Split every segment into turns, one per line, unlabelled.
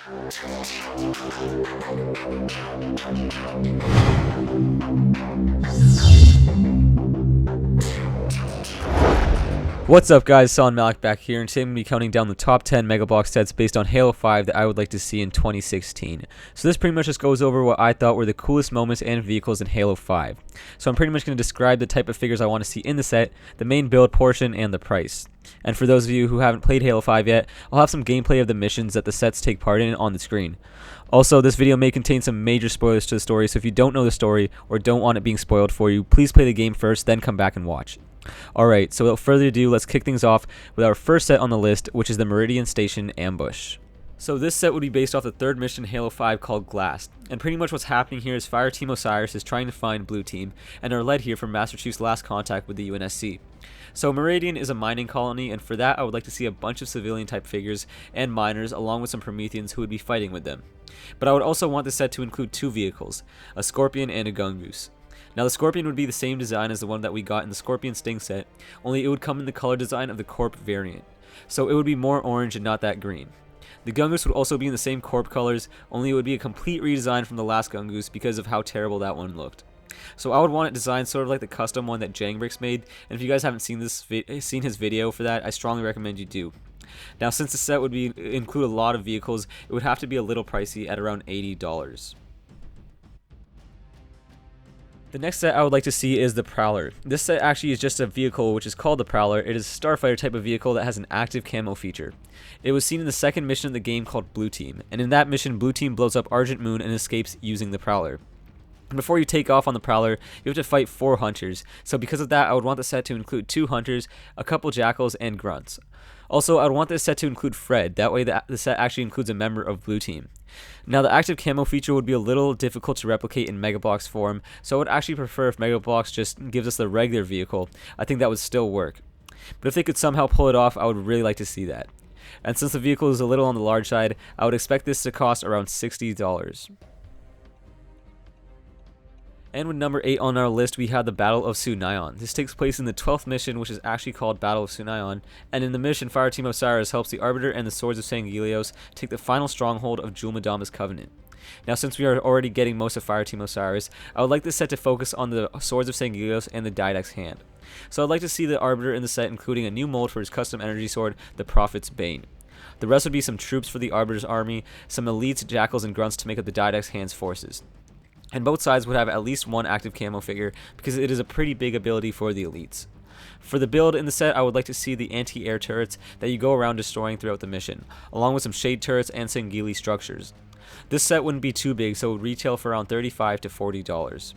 What's up guys, Son Malik back here, and today I'm going to be counting down the top 10 Mega Bloks sets based on Halo 5 that I would like to see in 2016. So this pretty much just goes over what I thought were the coolest moments and vehicles in Halo 5. So I'm pretty much going to describe the type of figures I want to see in the set, the main build portion, and the price. And for those of you who haven't played Halo 5 yet, I'll have some gameplay of the missions that the sets take part in on the screen. Also, this video may contain some major spoilers to the story, so if you don't know the story or don't want it being spoiled for you, please play the game first, then come back and watch. Alright, so without further ado, let's kick things off with our first set on the list, which is the Meridian Station Ambush. So this set would be based off the third mission in Halo 5 called Glass, and pretty much what's happening here is Fireteam Osiris is trying to find Blue Team, and are led here from Master Chief's last contact with the UNSC. So Meridian is a mining colony, and for that I would like to see a bunch of civilian type figures and miners along with some Prometheans who would be fighting with them. But I would also want the set to include two vehicles, a Scorpion and a Gungoose. Now the Scorpion would be the same design as the one that we got in the Scorpion Sting set, only it would come in the color design of the Corp variant. So it would be more orange and not that green. The Gungoose would also be in the same Corp colors, only it would be a complete redesign from the last Gungoose because of how terrible that one looked. So I would want it designed sort of like the custom one that Jangbricks made, and if you guys haven't seen his video for that, I strongly recommend you do. Now since the set would include a lot of vehicles, it would have to be a little pricey at around $80. The next set I would like to see is the Prowler. This set actually is just a vehicle which is called the Prowler. It is a starfighter type of vehicle that has an active camo feature. It was seen in the second mission of the game called Blue Team, and in that mission Blue Team blows up Argent Moon and escapes using the Prowler. Before you take off on the Prowler, you have to fight 4 hunters, so because of that I would want the set to include 2 hunters, a couple jackals, and grunts. Also, I would want this set to include Fred, that way the set actually includes a member of Blue Team. Now the active camo feature would be a little difficult to replicate in Mega Bloks form, so I would actually prefer if Mega Bloks just gives us the regular vehicle. I think that would still work. But if they could somehow pull it off, I would really like to see that. And since the vehicle is a little on the large side, I would expect this to cost around $60. And with number 8 on our list, we have the Battle of Sunayon. This takes place in the 12th mission, which is actually called Battle of Sunayon, and in the mission, Fireteam Osiris helps the Arbiter and the Swords of Sangelios take the final stronghold of Jul'Madama's Covenant. Now since we are already getting most of Fireteam Osiris, I would like this set to focus on the Swords of Sangelios and the Didact's Hand. So I'd like to see the Arbiter in the set including a new mold for his custom energy sword, the Prophet's Bane. The rest would be some troops for the Arbiter's army, some elites, jackals, and grunts to make up the Didact's Hand's forces. And both sides would have at least one active camo figure because it is a pretty big ability for the elites. For the build in the set, I would like to see the anti-air turrets that you go around destroying throughout the mission, along with some shade turrets and Sangheili structures. This set wouldn't be too big, so it would retail for around $35 to $40.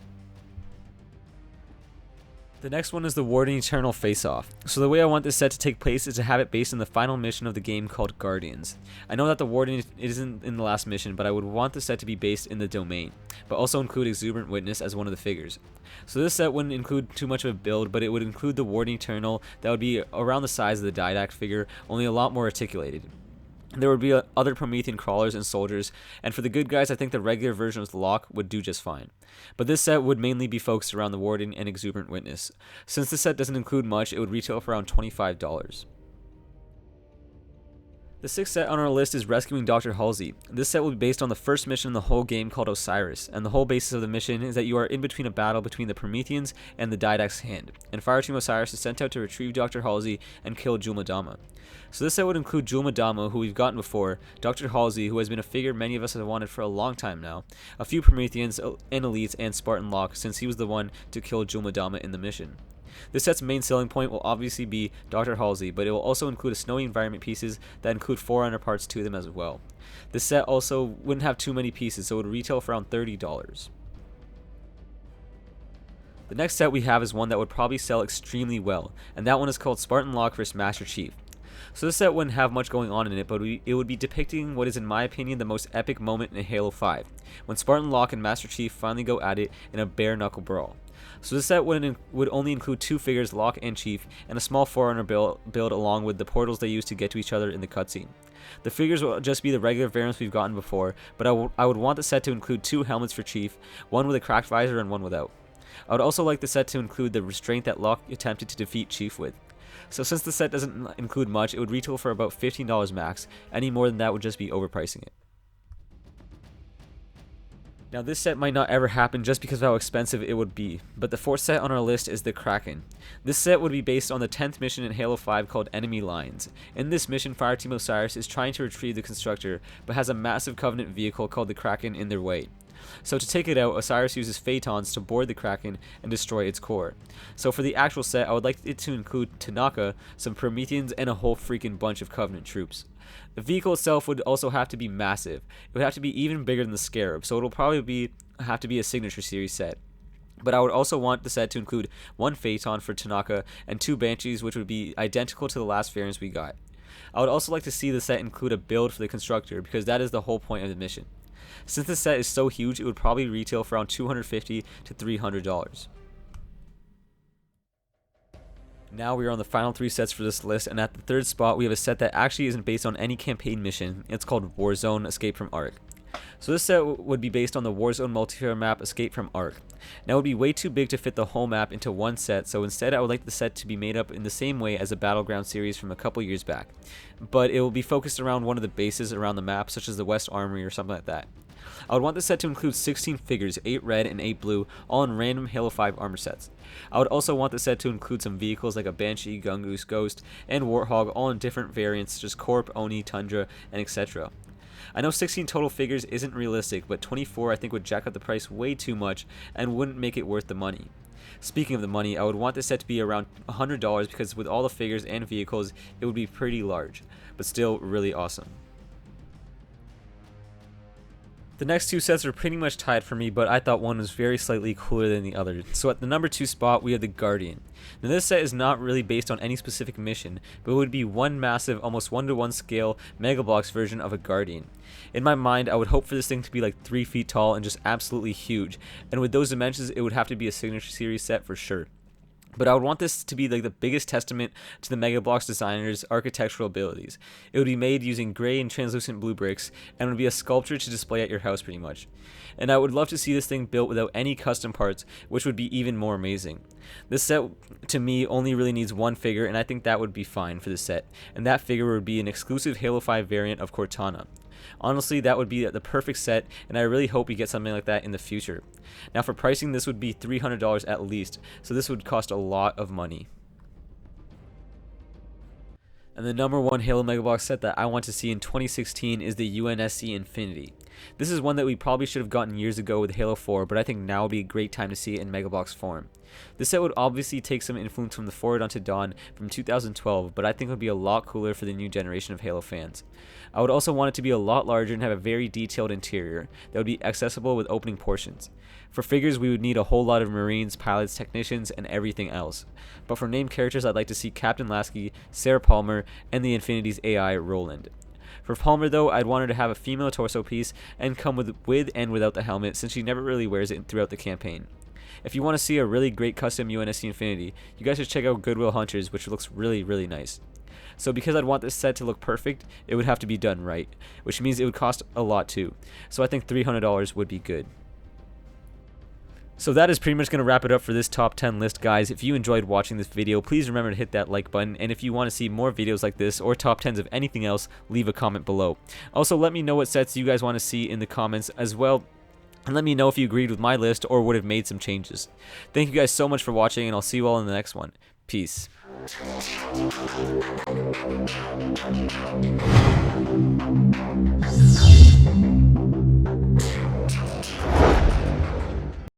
The next one is the Warden Eternal Face-Off. So the way I want this set to take place is to have it based on the final mission of the game called Guardians. I know that the Warden isn't in the last mission, but I would want the set to be based in the Domain, but also include Exuberant Witness as one of the figures. So this set wouldn't include too much of a build, but it would include the Warden Eternal that would be around the size of the Didact figure, only a lot more articulated. There would be other Promethean crawlers and soldiers, and for the good guys I think the regular version of Locke would do just fine. But this set would mainly be focused around the Warden and Exuberant Witness. Since this set doesn't include much, it would retail for around $25. The sixth set on our list is Rescuing Dr Halsey. This set will be based on the first mission in the whole game called Osiris, and the whole basis of the mission is that you are in between a battle between the Prometheans and the Didact's Hand, and Fireteam Osiris is sent out to retrieve Dr Halsey and kill Jul'Madama. So this set would include Jul'Madama, who we've gotten before, Dr Halsey, who has been a figure many of us have wanted for a long time now, a few Prometheans and elites, and Spartan Locke, since he was the one to kill Jul'Madama in the mission. This set's main selling point will obviously be Dr Halsey, but it will also include a snowy environment pieces that include 4 underparts to them as well. This set also wouldn't have too many pieces, so it would retail for around $30. The next set we have is one that would probably sell extremely well, and that one is called Spartan Locke vs Master Chief. So this set wouldn't have much going on in it, but it would be depicting what is in my opinion the most epic moment in Halo 5, when Spartan Locke and Master Chief finally go at it in a bare knuckle brawl. So this set would only include 2 figures, Locke and Chief, and a small Forerunner build along with the portals they use to get to each other in the cutscene. The figures will just be the regular variants we've gotten before, but I would want the set to include 2 helmets for Chief, one with a cracked visor and one without. I would also like the set to include the restraint that Locke attempted to defeat Chief with. So since the set doesn't include much, it would retail for about $15 max. Any more than that would just be overpricing it. Now this set might not ever happen just because of how expensive it would be, but the fourth set on our list is the Kraken. This set would be based on the 10th mission in Halo 5 called Enemy Lines. In this mission, Fireteam Osiris is trying to retrieve the Constructor, but has a massive Covenant vehicle called the Kraken in their way. So to take it out, Osiris uses Phaetons to board the Kraken and destroy its core. So for the actual set, I would like it to include Tanaka, some Prometheans, and a whole freaking bunch of Covenant troops. The vehicle itself would also have to be massive. It would have to be even bigger than the Scarab, so it'll probably have to be a Signature Series set. But I would also want the set to include one Phaeton for Tanaka and two Banshees, which would be identical to the last variants we got. I would also like to see the set include a build for the Constructor, because that is the whole point of the mission. Since the set is so huge, it would probably retail for around $250 to $300. Now we are on the final three sets for this list, and at the third spot we have a set that actually isn't based on any campaign mission. It's called Warzone Escape from Ark. So this set would be based on the Warzone multiplayer map Escape from Ark. Now it would be way too big to fit the whole map into one set, so instead I would like the set to be made up in the same way as a Battleground series from a couple years back. But it will be focused around one of the bases around the map, such as the West Armory or something like that. I would want the set to include 16 figures, 8 red and 8 blue, all in random Halo 5 armor sets. I would also want the set to include some vehicles like a Banshee, Gungoose, Ghost, and Warthog, all in different variants such as Corp, Oni, Tundra, and etc. I know 16 total figures isn't realistic, but 24 I think would jack up the price way too much and wouldn't make it worth the money. Speaking of the money, I would want this set to be around $100 because with all the figures and vehicles, it would be pretty large, but still really awesome. The next two sets are pretty much tied for me, but I thought one was very slightly cooler than the other. So at the number 2 spot, we have the Guardian. Now this set is not really based on any specific mission, but it would be one massive, almost 1-to-1 scale Mega Bloks version of a Guardian. In my mind, I would hope for this thing to be like 3 feet tall and just absolutely huge, and with those dimensions, it would have to be a Signature Series set for sure. But I would want this to be like the biggest testament to the Mega Bloks designers' architectural abilities. It would be made using gray and translucent blue bricks, and would be a sculpture to display at your house pretty much. And I would love to see this thing built without any custom parts, which would be even more amazing. This set, to me, only really needs one figure, and I think that would be fine for this set. And that figure would be an exclusive Halo 5 variant of Cortana. Honestly, that would be the perfect set, and I really hope we get something like that in the future. Now for pricing, this would be $300 at least, so this would cost a lot of money. And the number 1 Halo Mega Bloks set that I want to see in 2016 is the UNSC Infinity. This is one that we probably should have gotten years ago with Halo 4, but I think now would be a great time to see it in Mega Bloks form. This set would obviously take some influence from the Forward Unto Dawn from 2012, but I think it would be a lot cooler for the new generation of Halo fans. I would also want it to be a lot larger and have a very detailed interior that would be accessible with opening portions. For figures, we would need a whole lot of Marines, pilots, technicians, and everything else. But for named characters, I'd like to see Captain Lasky, Sarah Palmer, and the Infinity's AI, Roland. For Palmer though, I'd want her to have a female torso piece and come with and without the helmet, since she never really wears it throughout the campaign. If you want to see a really great custom UNSC Infinity, you guys should check out Goodwill Hunters, which looks really nice. So because I'd want this set to look perfect, it would have to be done right, which means it would cost a lot too. So I think $300 would be good. So that is pretty much going to wrap it up for this top 10 list, guys. If you enjoyed watching this video, please remember to hit that like button, and if you want to see more videos like this or top 10s of anything else, leave a comment below. Also, let me know what sets you guys want to see in the comments as well, and let me know if you agreed with my list or would have made some changes. Thank you guys so much for watching, and I'll see you all in the next one. Peace.